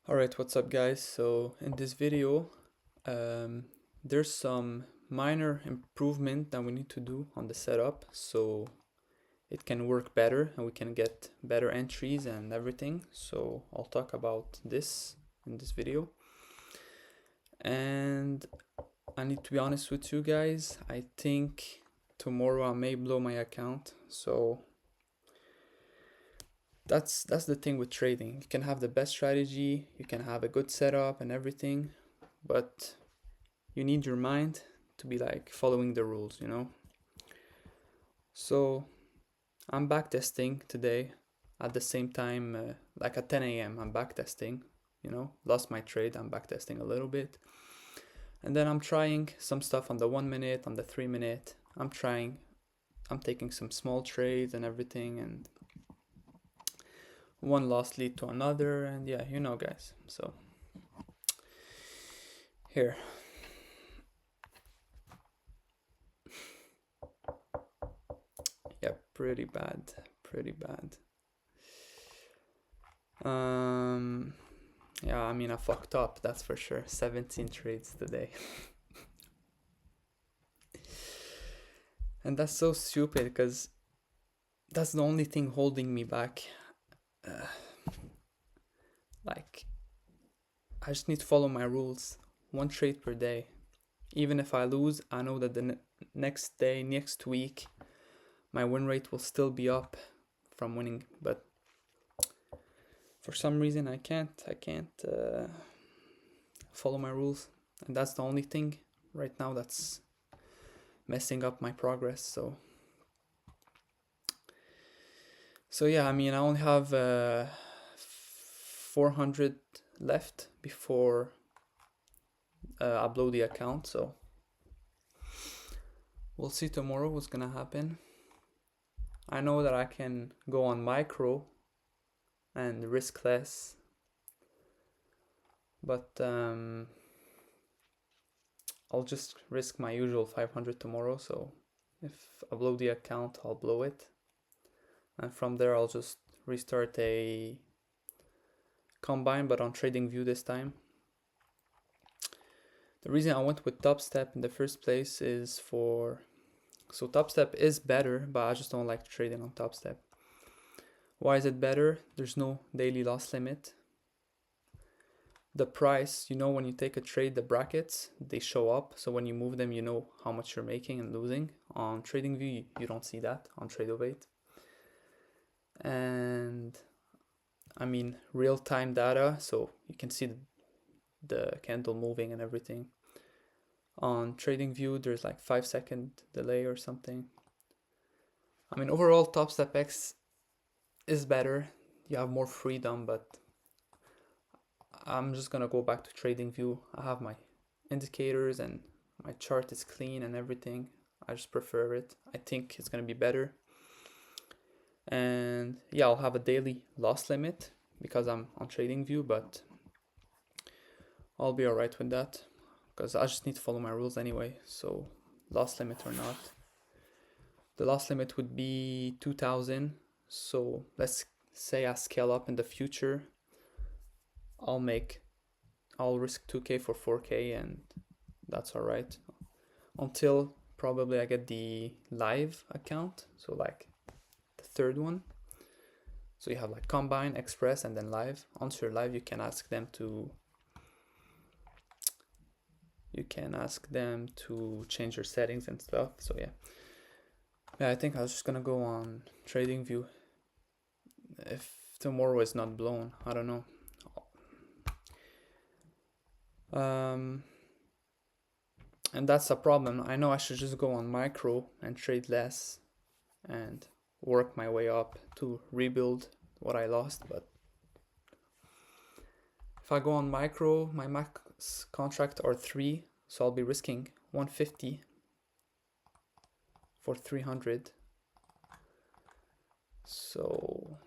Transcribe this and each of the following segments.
Alright, what's up guys? So in this video, there's some minor improvement that we need to do on the setup so it can work better and we can get better entries and everything. So I'll talk about this in this video. And I need to be honest with you guys, I think tomorrow I may blow my account. So that's the thing with trading. You can have the best strategy, you can have a good setup and everything, but you need your mind to be like following the rules, you know? So I'm back testing today at the same time, like at 10 a.m. I'm back testing, you know, lost my trade, I'm back testing a little bit. And then I'm trying some stuff on the 1 minute, on the 3 minute. I'm taking some small trades and everything, and one loss lead to another, and yeah, you know guys. So here, yeah, pretty bad. Yeah, I mean I fucked up, that's for sure. 17 trades today. And that's so stupid because that's the only thing holding me back. Like, I just need to follow my rules. One trade per day. Even if I lose, I know that the next day, next week, my win rate will still be up from winning. But for some reason, I can't follow my rules, and that's the only thing right now that's messing up my progress. So yeah, I mean, I only have 400 left before I blow the account, so we'll see tomorrow what's gonna happen. I know that I can go on micro and risk less, but I'll just risk my usual 500 tomorrow. So if I blow the account, I'll blow it, and from there I'll just restart a combine, but on TradingView this time. The reason I went with Topstep in the first place is so Topstep is better, but I just don't like trading on Topstep. Why is it better? There's no daily loss limit. The price, you know, when you take a trade, the brackets, they show up. So when you move them, you know how much you're making and losing. On TradingView, you don't see that on Tradeovate. And I mean, real-time data, so you can see the candle moving and everything. On TradingView, there's like 5-second delay or something. I mean, overall, Topstep X is better. You have more freedom, but I'm just gonna go back to TradingView. I have my indicators and my chart is clean and everything. I just prefer it. I think it's gonna be better. And yeah, I'll have a daily loss limit because I'm on TradingView, but I'll be alright with that because I just need to follow my rules anyway. So loss limit or not, the loss limit would be 2,000. So let's say I scale up in the future, I'll risk 2k for 4k, and that's alright until probably I get the live account, so like the third one. So you have like combine, express, and then live. Once you're live, you can ask them to change your settings and stuff. So yeah, I think I was just gonna go on TradingView if tomorrow is not blown. I don't know. And that's a problem. I know I should just go on micro and trade less and work my way up to rebuild what I lost, but if I go on micro, my max contract are 3, so I'll be risking 150 for 300. So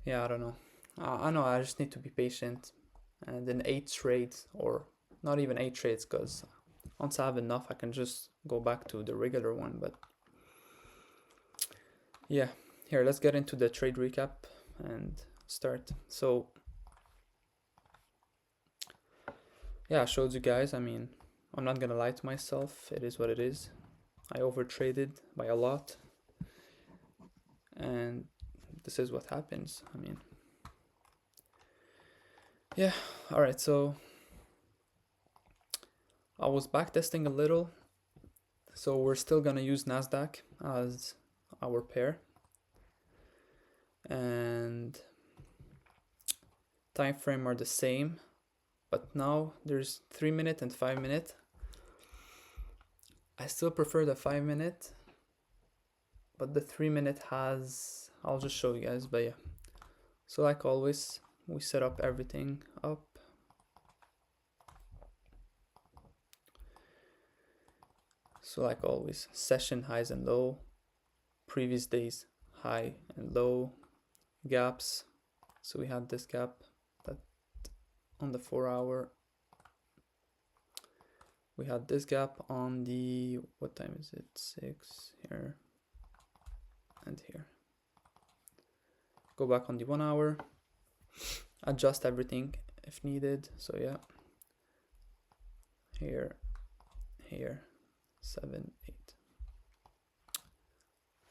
yeah, I don't know. I know I just need to be patient, and then 8 trades, or not even 8 trades, because once I have enough I can just go back to the regular one. But yeah, here, let's get into the trade recap and start. So yeah, I showed you guys. I mean, I'm not gonna lie to myself. It is what it is. I overtraded by a lot, and this is what happens. I mean, yeah. All right. So I was backtesting a little. So we're still gonna use Nasdaq as our pair, and time frame are the same, but now there's 3 minute and 5 minute. I still prefer the 5 minute, but the 3 minute has, I'll just show you guys. But yeah, so like always, we set up everything up. So like always, session highs and low, previous days high and low, gaps. So we had this gap that on the 4 hour. We had this gap on the, what time is it? 6 here and here. Go back on the 1 hour, adjust everything if needed. So yeah, here, here, 7, 8.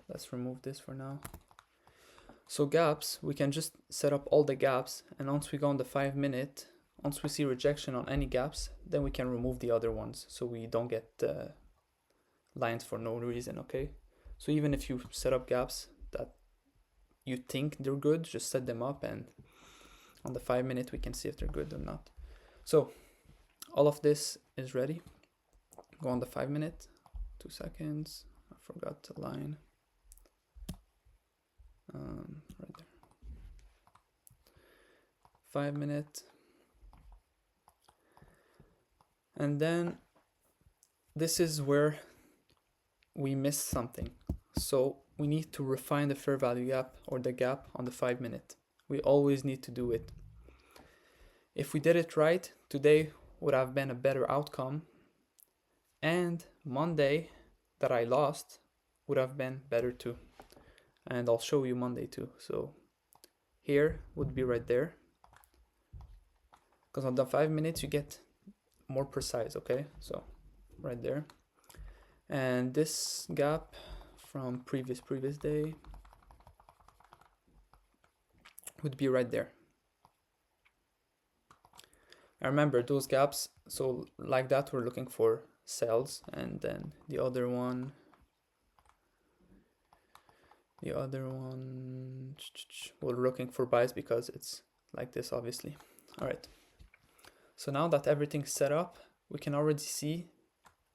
Let's remove this for now. So gaps, we can just set up all the gaps, and once we go on the 5 minute, once we see rejection on any gaps, then we can remove the other ones, so we don't get lines for no reason, okay? So even if you set up gaps that you think they're good, just set them up, and on the 5 minute we can see if they're good or not. So all of this is ready. Go on the 5 minute, 2 seconds, I forgot the line. Right there. 5 minute. And then this is where we missed something. So we need to refine the fair value gap, or the gap on the 5 minute. We always need to do it. If we did it right, today would have been a better outcome, and Monday that I lost would have been better too. And I'll show you Monday too. So here would be right there, because on the 5 minutes you get more precise, okay? So right there, and this gap from previous day would be right there. I remember those gaps, so like that we're looking for sells, and then the other one we're looking for buys because it's like this, obviously. All right, so now that everything's set up, we can already see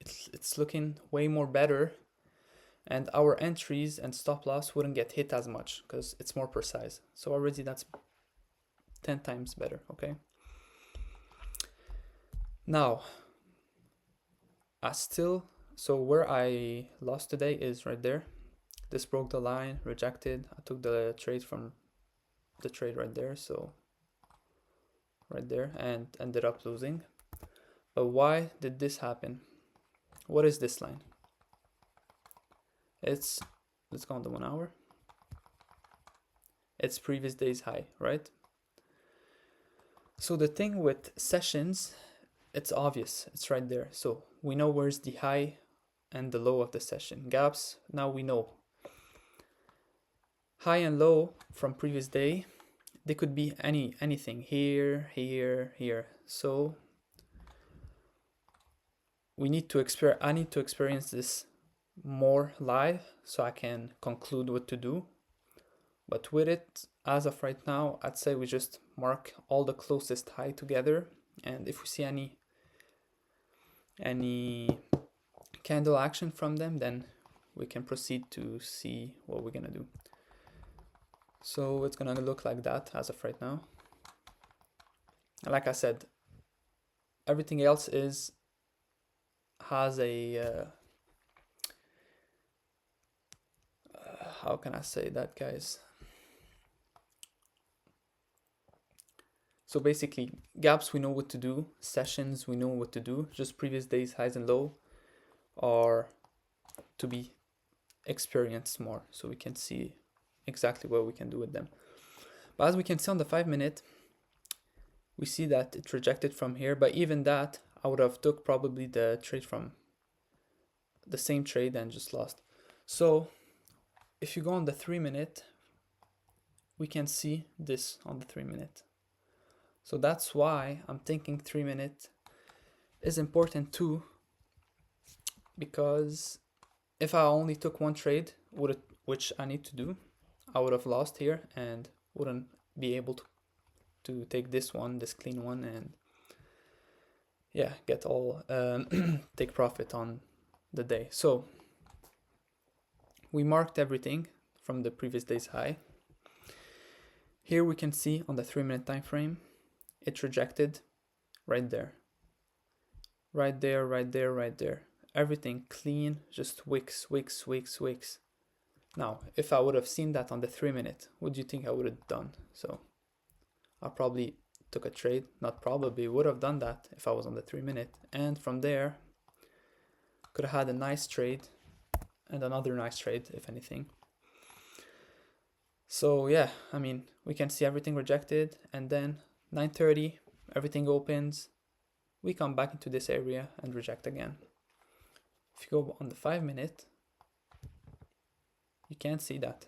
it's looking way more better, and our entries and stop loss wouldn't get hit as much because it's more precise. So already that's 10 times better, okay? Now, so where I lost today is right there. This broke the line, rejected. I took the trade from the trade right there, so right there, and ended up losing. But why did this happen? What is this line? Let's go on the 1 hour. It's previous day's high, right? So the thing with sessions, it's obvious, it's right there. So we know where's the high and the low of the session. Gaps, now we know. High and low from previous day, they could be anything, here, here, here. So I need to experience this more live so I can conclude what to do. But with it, as of right now, I'd say we just mark all the closest high together, and if we see any candle action from them, then we can proceed to see what we're gonna do. So it's gonna look like that as of right now. And like I said, everything else has a how can I say that, guys? So basically, gaps we know what to do, sessions we know what to do, just previous days highs and low are to be experienced more, so we can see exactly what we can do with them. But as we can see on the 5 minute, we see that it rejected from here, but even that, I would have took probably the trade from the same trade and just lost. So if you go on the 3 minute, we can see this on the 3 minute. So that's why I'm thinking 3 minute is important too, because if I only took one trade, which I need to do, I would have lost here and wouldn't be able to take this one, this clean one, and yeah, get all take profit on the day. So we marked everything from the previous day's high. Here we can see on the 3 minute time frame, it rejected right there. Right there, right there, right there. Everything clean, just wicks, wicks, wicks, wicks. Now, if I would have seen that on the 3 minute, what do you think I would have done? So I probably took a trade, not probably, would have done that if I was on the 3 minute. And from there, could have had a nice trade and another nice trade, if anything. So yeah, I mean, we can see everything rejected, and then 9:30, everything opens. We come back into this area and reject again. If you go on the 5 minute, you can't see that.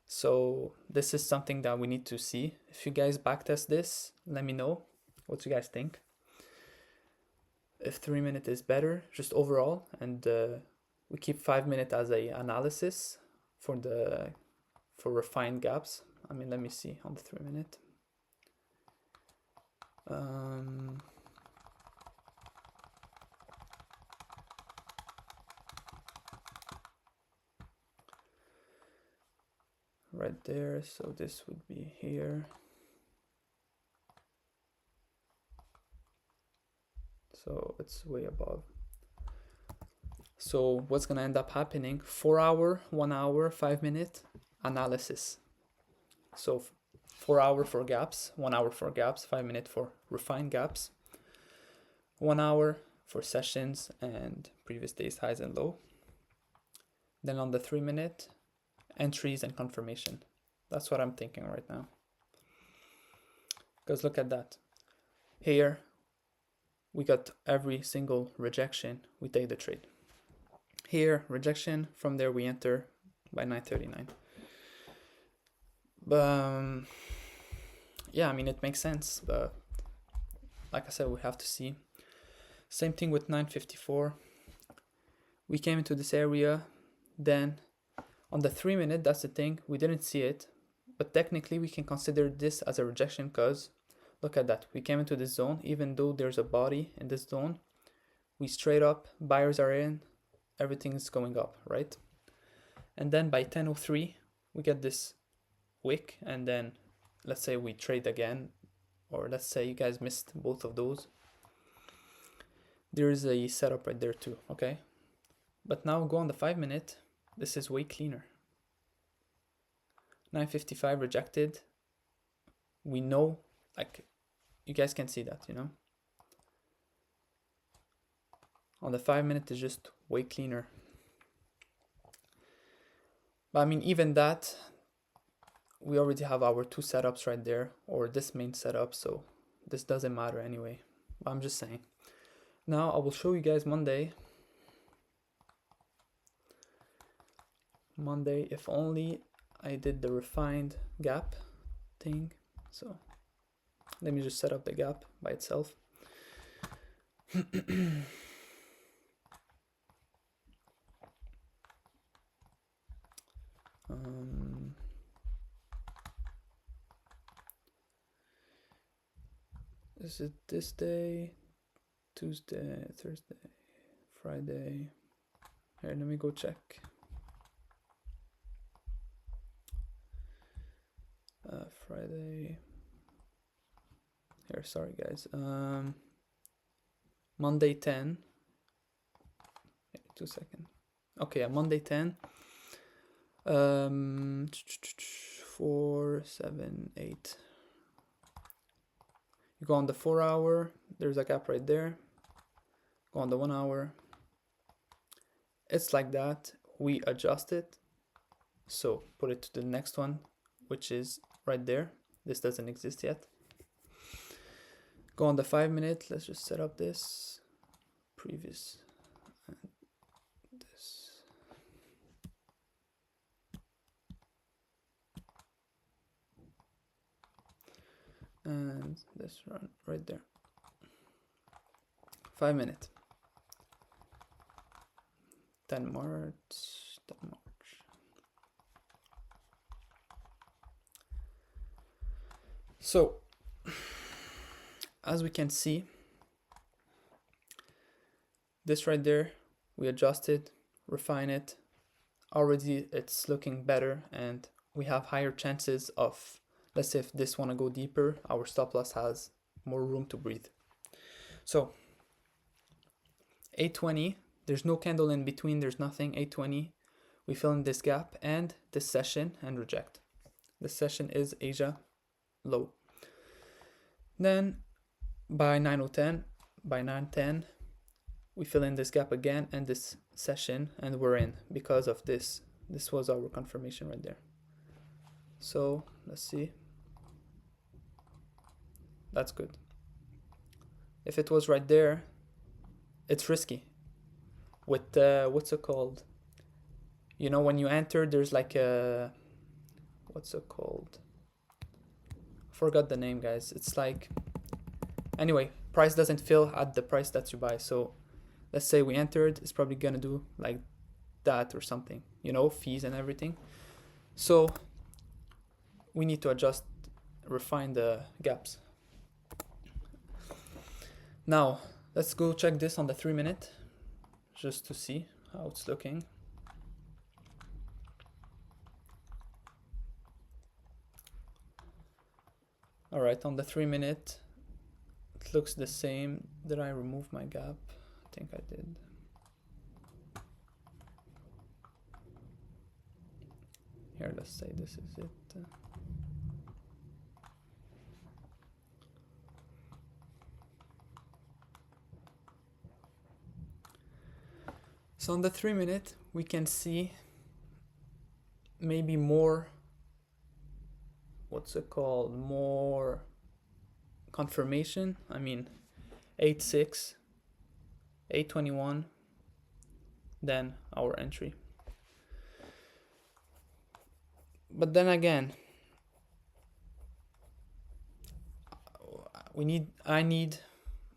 So this is something that we need to see. If you guys backtest this, let me know what you guys think. If 3 minute is better, just overall, and we keep 5 minute as a analysis for refined gaps. I mean, let me see on the 3 minute. Right there, so this would be here. So it's way above. So what's gonna end up happening? 4 hour, 1 hour, 5 minute analysis. So 4 hour for gaps, 1 hour for gaps, 5 minute for refined gaps, 1 hour for sessions and previous day's highs and low. Then on the 3 minute, entries and confirmation. That's what I'm thinking right now. Because look at that. Here, we got every single rejection, we take the trade. Here, rejection, from there we enter by 9:39. But yeah, I mean, it makes sense, but like I said, we have to see. Same thing with 9:54. We came into this area, then on the 3 minute, that's the thing, we didn't see it, but technically we can consider this as a rejection because look at that, we came into this zone, even though there's a body in this zone, we straight up, buyers are in, everything is going up, right? And then by 10:03, we get this wick, and then let's say we trade again, or let's say you guys missed both of those. There is a setup right there too, okay? But now go on the 5 minute, this is way cleaner. 9:55 rejected. We know, like, you guys can see that, you know? On the 5 minute is just way cleaner. But I mean, even that, we already have our two setups right there, or this main setup, so this doesn't matter anyway. But I'm just saying. Now I will show you guys Monday. Monday, if only I did the refined gap thing. So let me just set up the gap by itself. Is it this day? Tuesday, Thursday, Friday? Here, let me go check. Friday. Here, sorry guys. Monday 10. 2 seconds. Okay, Monday 10. 4, 7, 8. You go on the 4 hour, there's a gap right there. Go on the 1 hour. It's like that. We adjust it. So put it to the next one, which is right there. This doesn't exist yet. Go on the 5 minute. Let's just set up this previous and this. And this run right there. 5 minute. 10 March. 10 March. So, as we can see, this right there, we adjusted, refine it. Already it's looking better and we have higher chances of, let's say if this want to go deeper, our stop loss has more room to breathe. So 820, there's no candle in between, there's nothing. 820, we fill in this gap and this session and reject. This session is Asia low. Then by 9:10, by 9:10, we fill in this gap again and this session, and we're in because of this. This was our confirmation right there. So let's see. That's good. If it was right there, it's risky. With what's it called? You know, when you enter, there's like a, what's it called? Forgot the name, guys. It's like, anyway, price doesn't fill at the price that you buy. So let's say we entered, it's probably gonna do like that or something, you know, fees and everything. So we need to adjust, refine the gaps. Now let's go check this on the 3 minute just to see how it's looking. All right, on the 3 minute, it looks the same. Did I remove my gap? I think I did. Here, let's say this is it. So on the 3 minute, we can see maybe more, what's it called, more confirmation. I mean 8.6, 8.21, then our entry. But then again, I need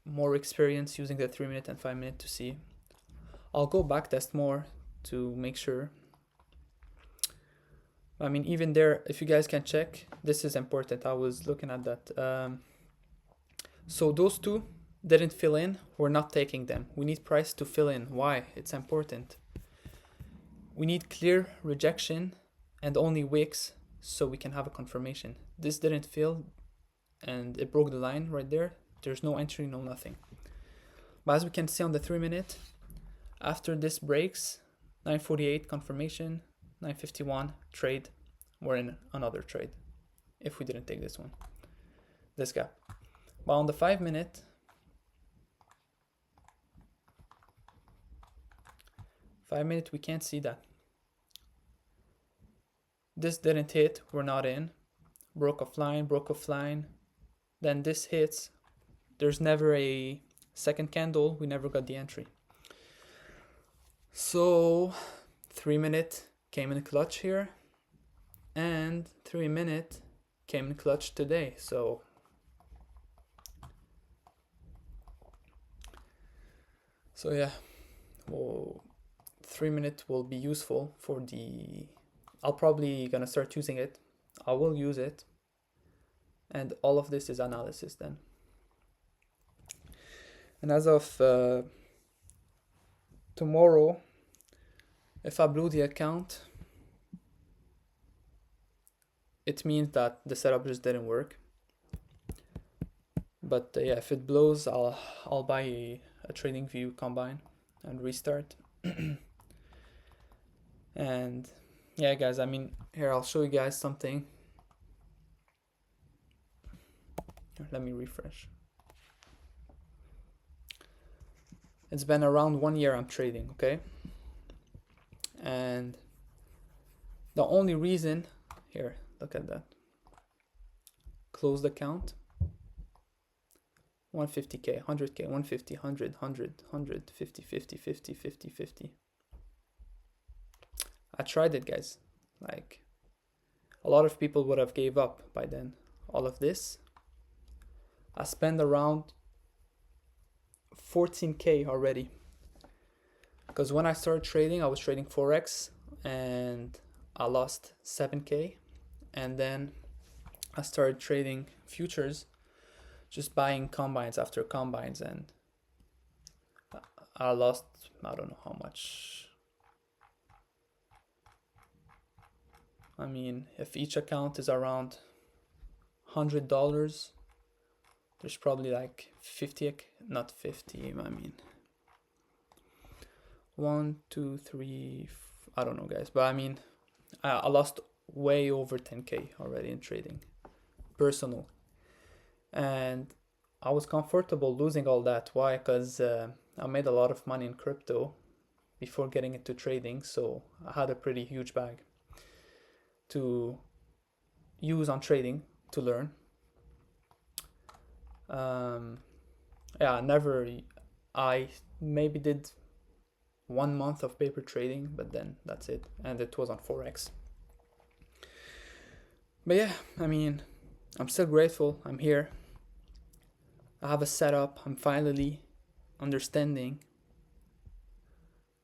more experience using the 3 minute and 5 minute to see. I'll go back test more to make sure. I mean, even there, if you guys can check, this is important. I was looking at that. So those two didn't fill in. We're not taking them. We need price to fill in. Why? It's important. We need clear rejection and only wicks so we can have a confirmation. This didn't fill and it broke the line right there. There's no entry, no nothing. But as we can see on the 3 minute, after this breaks, 9:48 confirmation, 9:51 trade, we're in another trade if we didn't take this one, this gap. But on the 5 minute, we can't see that. This didn't hit, we're not in. Broke offline, then this hits. There's never a second candle, we never got the entry. So 3 minute came in clutch here, and 3 minute came in clutch today. So yeah, well, 3 minute will be useful for the, I'll probably gonna start using it. I will use it, and all of this is analysis then. And as of tomorrow, if I blew the account, it means that the setup just didn't work. But yeah, if it blows, I'll buy a TradingView combine and restart. And yeah, guys, I mean, here I'll show you guys something. Let me refresh. It's been around 1 year I'm trading, okay? And The only reason here, look at that, close the count, 150k, 100k, 150, 100, 100, 100, 50, 50, 50, 50, 50. I tried it, guys. Like, a lot of people would have gave up by then. All of this, I spent around 14k already. Because when I started trading, I was trading Forex and I lost 7k. And then I started trading futures, just buying combines after combines, and I lost, I don't know how much. I mean, if each account is around $100, there's probably like 50, not 50, I mean, 1, 2, 3, I don't know, guys, but I mean, I lost way over 10k already in trading, personal. And I was comfortable losing all that. Why? Because I made a lot of money in crypto before getting into trading, so I had a pretty huge bag to use on trading to learn. I maybe did 1 month of paper trading, but then that's it, and it was on Forex. But yeah, I mean, I'm still grateful I'm here. I have a setup, I'm finally understanding.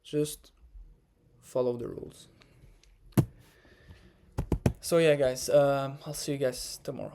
Just follow the rules. So yeah, guys, I'll see you guys tomorrow.